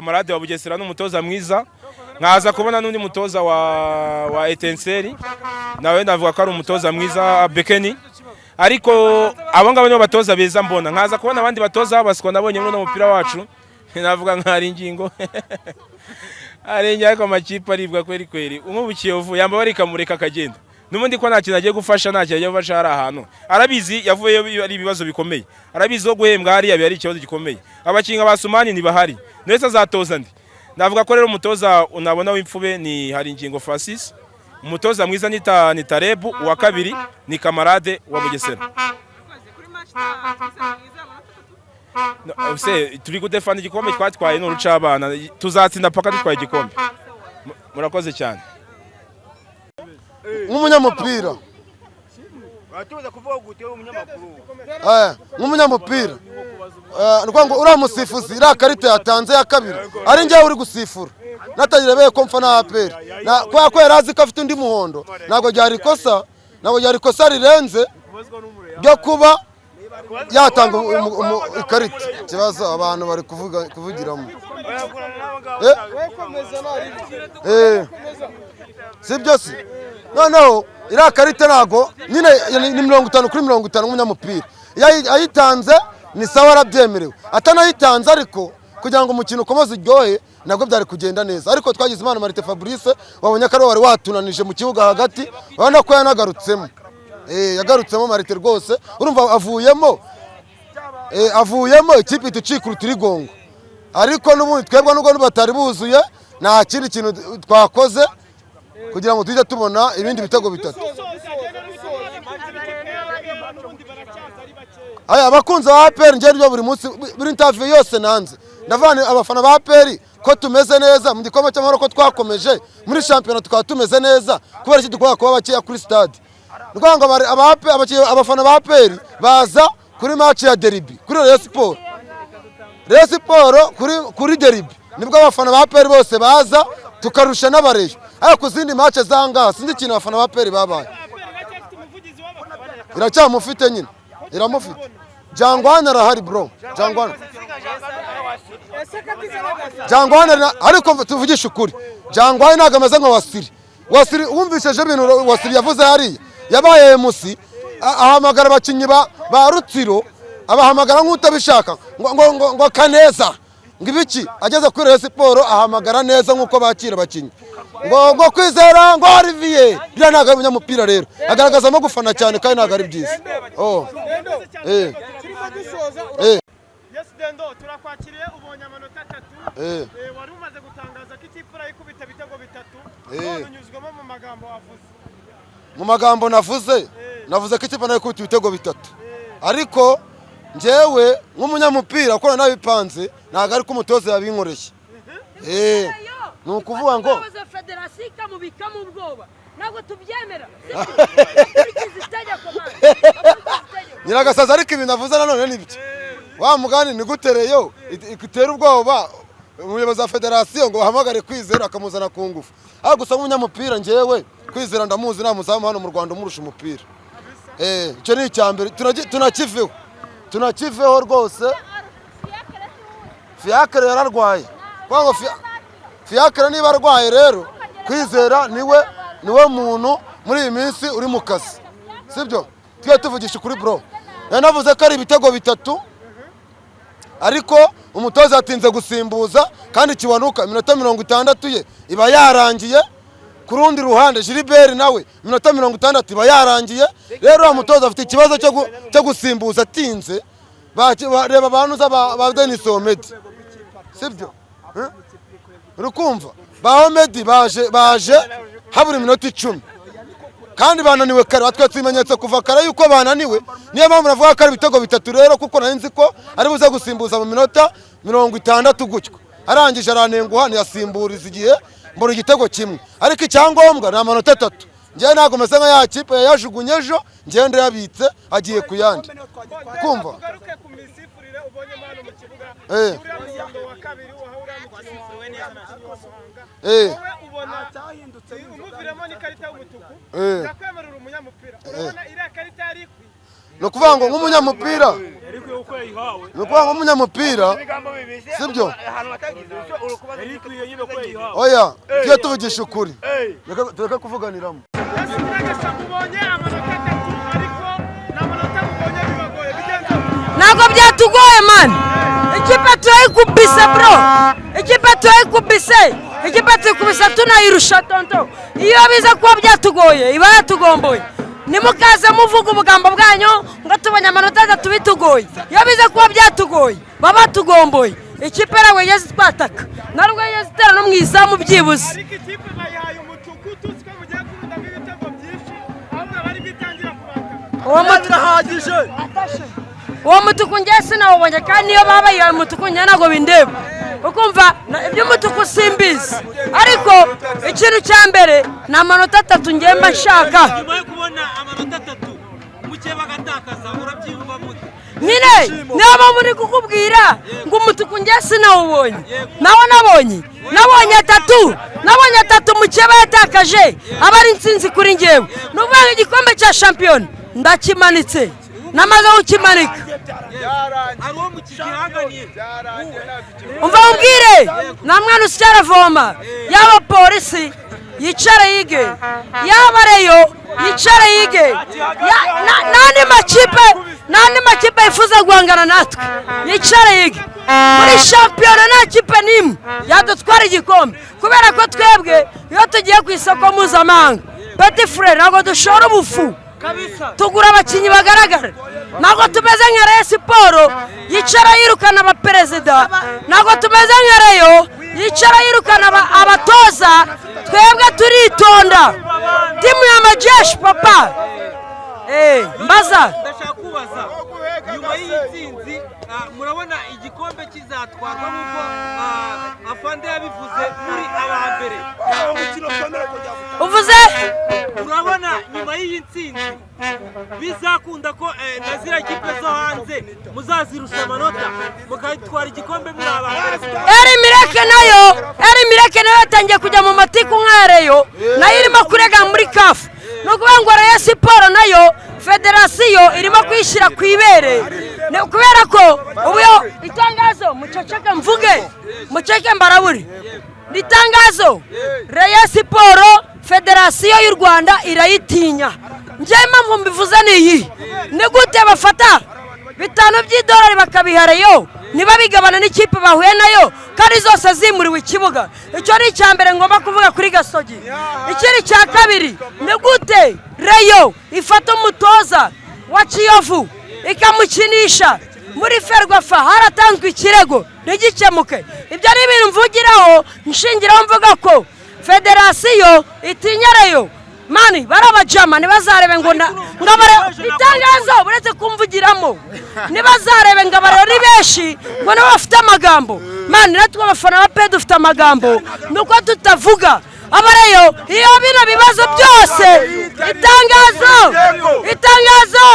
kamarade wa Bugesera n'umutoza mwiza, nkaza kubona n'undi mutoza wa Etenseri nawe ndavuga ko ari umutoza mwiza Bekeni, ariko abo ngabo nibo batoza beza mbona. Nkaza kubona abandi batoza babaswa nabonye muri umupira wacu, navuga nkari ingingo arengera ko amakipe aribwa kweri umubukiye uvu yamba bari kamureka kagenda n'ubundi ko nta kintu agiye gufasha, nta kintu agiye gufasha hari ahantu arabizi yavuye ari ibibazo bikomeye, arabizi zo guhembwa hari ari ikibazo gikomeye, abakinga basumani ni bahari nese azatoza ndi. Navuga ko rero umutoza unabona w'imfube ni hari ingingo Francis, umutoza mwiza ni Tarebu, uwa kabiri ni kamarade wa Bugesera. Turi gudefana igikombe twatwaye n'urucabana, tuzatsinda paka dutwaye igikombe. Murakoze cyane. Nk'umunyamupira nk'umunyamupira ngo uriya musifuzi iriya karita yatanze ya kabiri ari njyewe uri gusifura, natagirebeye ko mfa na APR kubera ko yari azi ko afite undi muhondo, ntabwo ryari ikosa rirenze ryo kuba yatanga ikarita. Ikibazo abantu bari kuvugiramo si byo si noneho iriya karita ntago nyine ni 50-50 nk'umunyamupira, ayitanze ni sawa arabyemerewe, atanayitanze ariko kugira ngo umukino ukomeze uryohe nabwo byari kugenda neza. Ariko twagize Imana Marite Fabrice wabonye ko wari watunanije mu kibuga hagati, urabona ko yanagarutsemo yagarutsemo Marite rwose, urumva avuyemo ikipe itucikura utirigongo. Ariko n'ubundi twebwe nubwo batari buzuye nta kindi kintu twakoze kugira ngo tujye tubona ibindi bitego bitatu. Abakunzi ba APR ngende byo buri munsi buri interview yose nanze ndavana abafana ba APR ko tumeze neza mu gikombe cy'amahoro, ko twakomeje muri championnat tukaba tumeze neza kubera iki dukora kuba bakiya kuri stade. Ndwanga abafana ba APR baza kuri match ya derby kuri Rayon Sport kuri derby, nibwo abafana ba APR bose baza tukarusha n'abareyo. Ariko zindi match zanga sinzi kintu abafana ba APR babaye. Iracyamufite nyine iramufite. Jangwana arahari bro, Jangwana ariko tuvugisha ukuri, Jangwana ntago ameze nka Wasiri wumvisheje ibintu Wasiri yavuze hariya, yabaye MC ahamagara abakinyi ba Rutsiro, abahamagara nk'utabishaka ngo Kaneza ngibiki, ageze kuri Rayon Sport ahamagara neza nk'uko bakira abakinyi ngo Kwizera ngo Olivier. Bira ntago ari umunyamupira rero, agaragazamo gufana cyane kandi ntago ari byiza. Yes Dendo, turakwakiriye ubonye amanota 3. Wari umaze gutangaza ko ikipe irayikubita bitego 3, none unyuzwemo mu magambo wavuze. Mu magambo navuze ko ikipe irayikubita ibitego 3, ariko njyewe nk'umunyamupira ko nabipanze ntago ari ko umutoza yabinkoreye. Ni ukuvuga ngo federasiyo ikamubika mu bwoba ntabwo tubyemera. Nyiragasaza ariko ibintu avuze nanone ni biki? Wa mugani ni gutereyo ikitera ubwoba umuyobozi wa federasiyo ngo bahamagare Kwizera akamuzana ku ngufu. Aho gusa nk'umunyamupira njyewe Kwizera ndamuzi namuzamu hano mu Rwanda umurusha umupira. Icyo ni icyambere tunakiveho rwose. Fiacre yararwaye. Kwango Fiacre niba arwaye rero Kwizera niwe muntu muri iyi minsi uri mu kazi, sibyo? Twe tuvugisha kuri bro, yanavuze ko ari ibitego 3, ariko umutoza atinze gusimbuza kandi kiwanuka iminota 60 ye iba yarangiye. Ku rundi ruhande Gilbert nawe iminota 60 iba yarangiye. Rero umutoza afite ikibazo cyo gusimbuza atinze. Bareba abantu ba Denis Omedi, sibyo? Urukumva ba Omedi baje habura iminota 10 kandi bananiwe kare, batwetse ibimenyetso kuva kare yuko bananiwe. Niyo mpamvu navuga ko ari ibitego 3 rero, kuko nari nzi ko ari buze gusimbuza mu minota 60 gutyo. Arangije aranenguha ntiyasimburiza igihe mbona igitego kimwe, ariko icyangombwa ni amanota 3. Njye ntago meze nka ya kipe yajugunye ejo ngende yabitse agiye kuyandi. Kumva ubona cyahindutse umuviremo n'ikarita y'umutuku yakwemerera umunyamupira, urabona iriya karita yari ikwiye. ni ukuvuga ngo nk'umunyamupira sibyo oya tujye tuvugisha ukuri tureke kuvuganiramo. ntabwo byatugoye mani, ikipe turayikubise bro, ikipe turayikubise tunayirusha tonto. Iyo biza kuba byatugoye iba yatugomboye, nimukaze muvuga ubugambo bwanyu ngo tubonye amanota 3 bitugoye. Iyo biza kuba byatugoye baba tugomboye, ikipe yawe yeze twataka narwo yeze itera no mwizamu byibuze. Uwo mutuku njye sinawubonye, kandi niyo baba iyo mutuku njye ntabwo bindeba, ukumva iby'umutuku simbizi. Ariko ikintu cya mbere ni amanota 3 njye mba nshaka. Nyuma yo kubona amanota 3 muke bagatakaza urabyumva mute? Nyine niyo mpamvu ndi kukubwira ngo umutuku njye sinawubonye, nawe nabonye 3 muke bayatakaje aba ari intsinzi kuri njyewe. Nuvuga igikombe cya shampiyona ndakimanitse, namaze kukimanika. Umva umbwire nta mwana usyaravoma, yaba polisi yicare yige, yaba reyo yicare yige, n'andi makipe yifuza guhangana natwe yicare yige. Muri shampiyona nta kipe n'imwe yadutwara igikombe, kubera ko twebwe iyo tugiye ku isoko mpuzamahanga petit frere ntabwo dushora ubufu, tugura abakinnyi bagaragara. Ntabwo tumeze nka Rayon Sport yicara yirukana abaperezida, ntabwo tumeze nka Rayon yicara yirukana abatoza. Twebwe turitonda, timu ya majeshi papa. Mbaza ndashaka kubaza, nyuma y'intsinzi murabona igikombe kizatwarwa nk'uko afande yabivuze muri abambere uvuze? Urabona nyuma y'intsinzi bizakunda ko na zira kipe zo hanze muzazirusha amanota mukatwara igikombe muri abambere? Eri Mireke nayo yatangiye kujya mu matiku nk'areyo, nayo irimo kurega muri kafu. Nukuvuga ngo Rayon Sport nayo federasiyo irimo kwishyira ku ibere, kubera ko ubu itangazo muceceke mvuge, muceceke mbaraburi. Itangazo Rayon Sport federasiyo y'u Rwanda irayitinya. Njye impamvu mbivuze niyi, ni gute bafata $5 bakabiha Rayon niba bigabana n'ikipe bahuye nayo kandi zose zimuriwe ikibuga? Icyo ni icya mbere ngomba kuvuga kuri Gasogi. Ikindi cya kabiri, ni gute Rayon ifata umutoza wa Kiyovu ikamukinisha muri Ferwafa haratanzwe ikirego ntigikemuke? Ibyo ni ibintu mvugiraho nshingiraho mvuga ko federasiyo itinya Rayon. Mani barabajama ntibazarebe ngo itangazo buretse kumvugiramo, ntibazarebe ngo abarero ni benshi ngo nabo bafite amagambo. Mani natwe abafana ba pe dufite amagambo, nuko tutavuga abareyo iyo bino bibazo byose. Itangazo